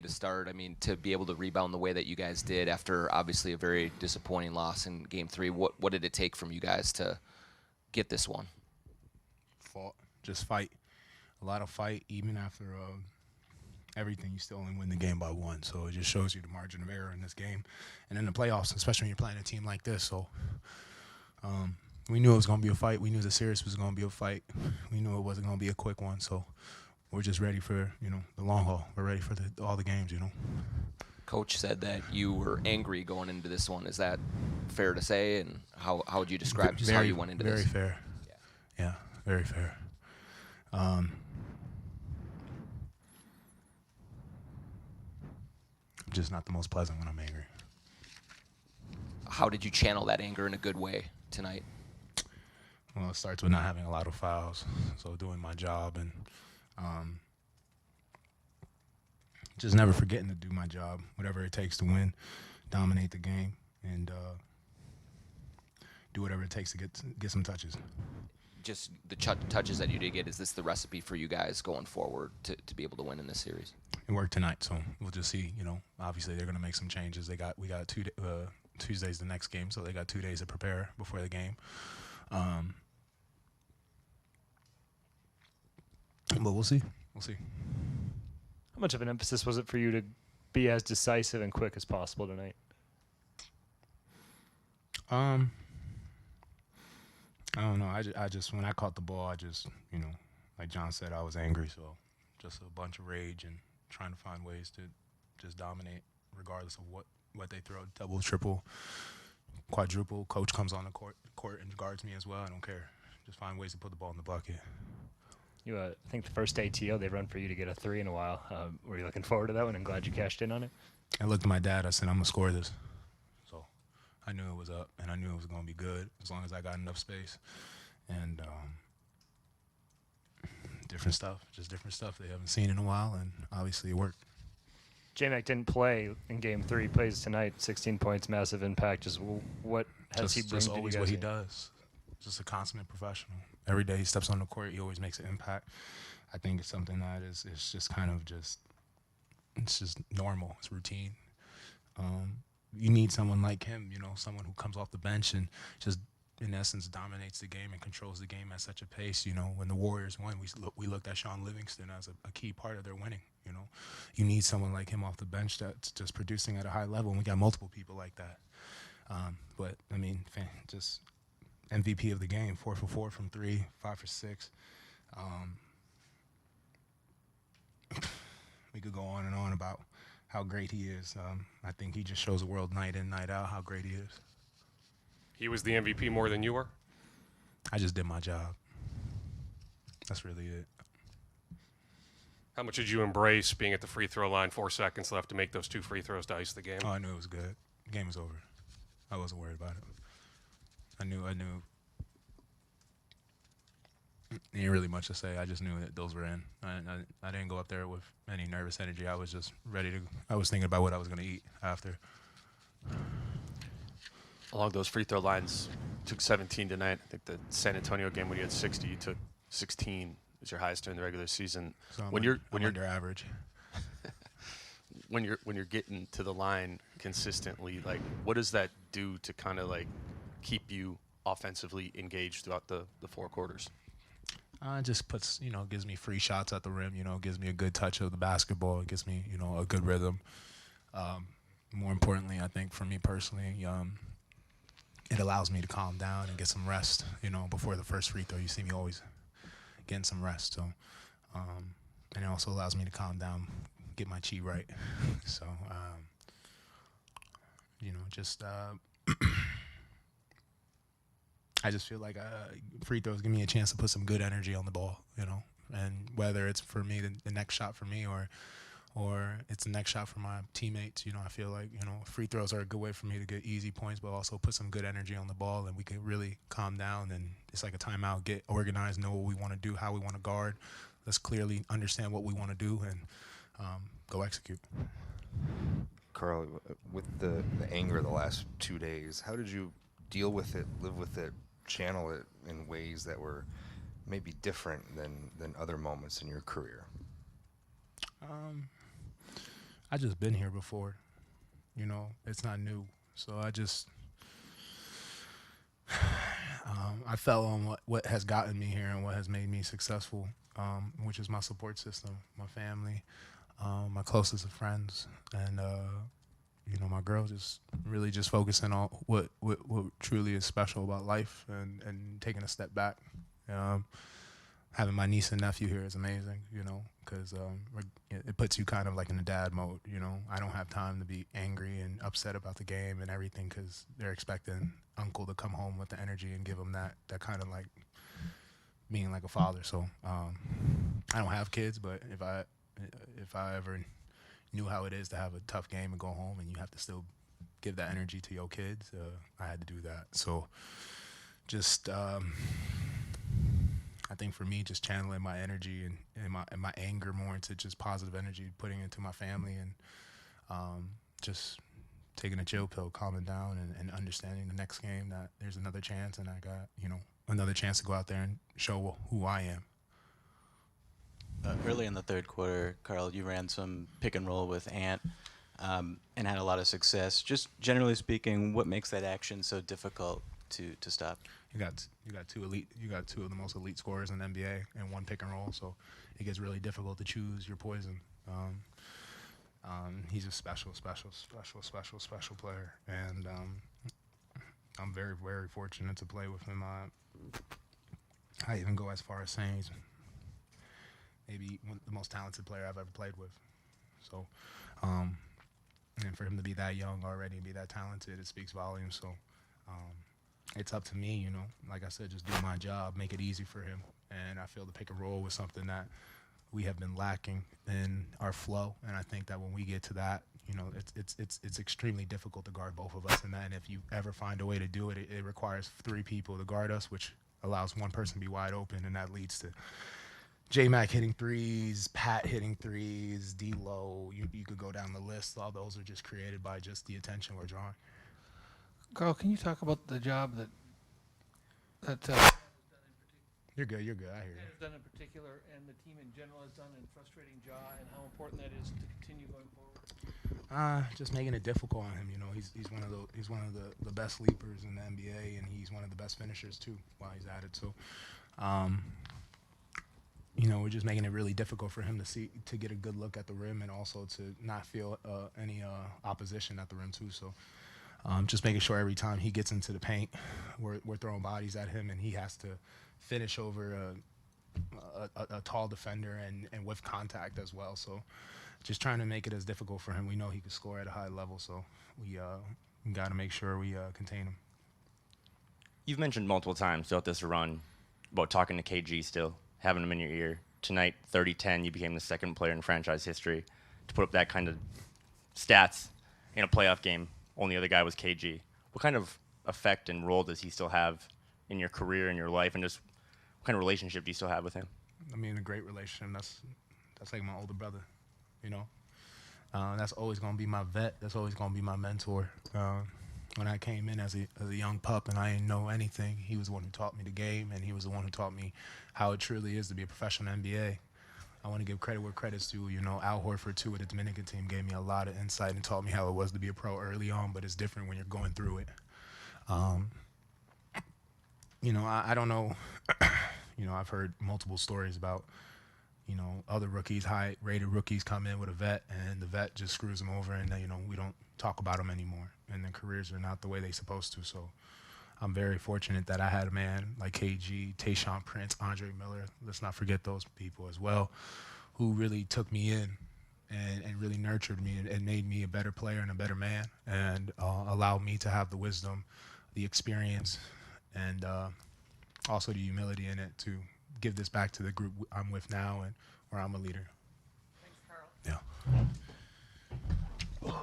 to start. I mean, to be able to rebound the way that you guys did after obviously a very disappointing loss in Game 3, what did it take from you guys to get this one? Fought, just fight, a lot of fight. Even after everything, you still only win the game by one. So it just shows you the margin of error in this game, and in the playoffs, especially when you're playing a team like this. So we knew it was going to be a fight. We knew the series was going to be a fight. We knew it wasn't going to be a quick one. So we're just ready for the long haul. We're ready for all the games. Coach said that you were angry going into this one. Is that fair to say? And how would you describe just how you went into very this? Very fair. Yeah, very fair. I'm just not the most pleasant when I'm angry. How did you channel that anger in a good way tonight? Well, it starts with not having a lot of fouls, so doing my job and just never forgetting to do my job, whatever it takes to win, dominate the game, and do whatever it takes to get some touches. Just the touches that you did get, is this the recipe for you guys going forward to be able to win in this series? It worked tonight, so we'll just see. Obviously they're going to make some changes. We got Tuesday's the next game, so they got 2 days to prepare before the game. But we'll see. We'll see. How much of an emphasis was it for you to be as decisive and quick as possible tonight? I don't know. I just when I caught the ball, like John said, I was angry. So just a bunch of rage and trying to find ways to just dominate, regardless of what they throw, double, triple, quadruple. Coach comes on the court and guards me as well. I don't care. Just find ways to put the ball in the bucket. I think the first ATO they run for you to get a 3 in a while. Were you looking forward to that one and glad you cashed in on it? I looked at my dad. I said, I'm going to score this. So I knew it was up, and I knew it was going to be good as long as I got enough space. And different stuff they haven't seen in a while, and obviously it worked. J-Mac didn't play in Game 3. He plays tonight, 16 points, massive impact. Just what has he bring just to you always guys? what he does. Just a consummate professional. Every day he steps on the court, he always makes an impact. I think it's something that is just kind of it's just normal. It's routine. You need someone like him, someone who comes off the bench and just, in essence, dominates the game and controls the game at such a pace. When the Warriors won, we looked at Sean Livingston as a key part of their winning. You need someone like him off the bench that's just producing at a high level, and we got multiple people like that. But, I mean, just MVP of the game, 4 for 4 from 3, 5 for 6. We could go on and on about how great he is. I think he just shows the world night in, night out how great he is. He was the MVP more than you were? I just did my job. That's really it. How much did you embrace being at the free throw line, 4 seconds left to make those 2 free throws to ice the game? Oh, I knew it was good. The game was over. I wasn't worried about it. I knew. There ain't really much to say. I just knew that those were in. I didn't go up there with any nervous energy. I was just ready to. I was thinking about what I was going to eat after. Along those free throw lines, took 17 tonight. I think the San Antonio game when you had 60, you took 16 as your highest during the regular season. So when you're under average. when you're getting to the line consistently, like what does that do to kind of like keep you offensively engaged throughout the 4 quarters? It just puts, gives me free shots at the rim, gives me a good touch of the basketball. It gives me, a good rhythm. More importantly, I think for me personally, it allows me to calm down and get some rest, before the first free throw. You see me always getting some rest. So, and it also allows me to calm down, get my chi right. So, I just feel like free throws give me a chance to put some good energy on the ball, and whether it's for me, the next shot for me, or it's the next shot for my teammates, I feel like, free throws are a good way for me to get easy points, but also put some good energy on the ball, and we can really calm down, and it's like a timeout, get organized, know what we want to do, how we want to guard. Let's clearly understand what we want to do and go execute. Carl, with the anger the last 2 days, how did you deal with it, live with it, channel it in ways that were maybe different than other moments in your career? I just been here before. You know, it's not new. So I fell on what has gotten me here and what has made me successful, which is my support system, my family, my closest of friends, and you know, my girl just really just focusing on what truly is special about life and taking a step back. Um, Having my niece and nephew here is amazing, you know, because it puts you kind of like in a dad mode, you know. I don't have time to be angry and upset about the game and everything because they're expecting uncle to come home with the energy and give them that kind of like being like a father. So I don't have kids, but if I ever knew how it is to have a tough game and go home and you have to still give that energy to your kids, I had to do that. So just I think for me, just channeling my energy and my anger more into just positive energy, putting it into my family, and just taking a chill pill, calming down, and understanding the next game that there's another chance, and I got, you know, another chance to go out there and show who I am. Early in the third quarter, Carl, you ran some pick and roll with Ant and had a lot of success. Just generally speaking, what makes that action so difficult to stop? You got two of the most elite scorers in the NBA and one pick and roll, so it gets really difficult to choose your poison. He's a special player, and I'm very, very fortunate to play with him. I even go as far as saying he's maybe the most talented player I've ever played with. So, and for him to be that young already and be that talented, it speaks volumes. So, it's up to me, you know, like I said, just do my job, make it easy for him. And I feel the pick and roll was something that we have been lacking in our flow. And I think that when we get to that, you know, it's extremely difficult to guard both of us. And then if you ever find a way to do it, it requires three people to guard us, which allows one person to be wide open. And that leads to J-Mac hitting threes, Pat hitting threes, D-Lo. You could go down the list. All those are just created by just the attention we're drawing. Carl, can you talk about the job that You're good. I hear you. has done in particular, and the team in general has done in frustrating Ja, and how important that is to continue going forward? Just making it difficult on him. You know, he's one of the best leapers in the NBA, and he's one of the best finishers too. While he's at it, so you know, we're just making it really difficult for him to get a good look at the rim, and also to not feel any opposition at the rim too. So. Just making sure every time he gets into the paint, we're throwing bodies at him, and he has to finish over a tall defender and with contact as well. So just trying to make it as difficult for him. We know he can score at a high level, so we got to make sure we contain him. You've mentioned multiple times throughout this run about talking to KG still, having him in your ear. Tonight, 30-10, you became the second player in franchise history to put up that kind of stats in a playoff game. Only other guy was KG. What kind of effect and role does he still have in your career and your life, and just what kind of relationship do you still have with him? I mean, a great relationship. That's like my older brother, you know. That's always gonna be my vet. That's always gonna be my mentor. When I came in as a young pup and I didn't know anything, he was the one who taught me the game, and he was the one who taught me how it truly is to be a professional NBA. I want to give credit where credit's due. You know, Al Horford, too, with the Dominican team, gave me a lot of insight and taught me how it was to be a pro early on, but it's different when you're going through it. You know, I don't know. You know, I've heard multiple stories about, you know, other rookies, high-rated rookies come in with a vet, and the vet just screws them over, and, you know, we don't talk about them anymore, and their careers are not the way they're supposed to. So I'm very fortunate that I had a man like KG, Tayshaun Prince, Andre Miller, let's not forget those people as well, who really took me in and really nurtured me and made me a better player and a better man, and allowed me to have the wisdom, the experience, and also the humility in it to give this back to the group I'm with now and where I'm a leader. Thanks, Carl. Yeah.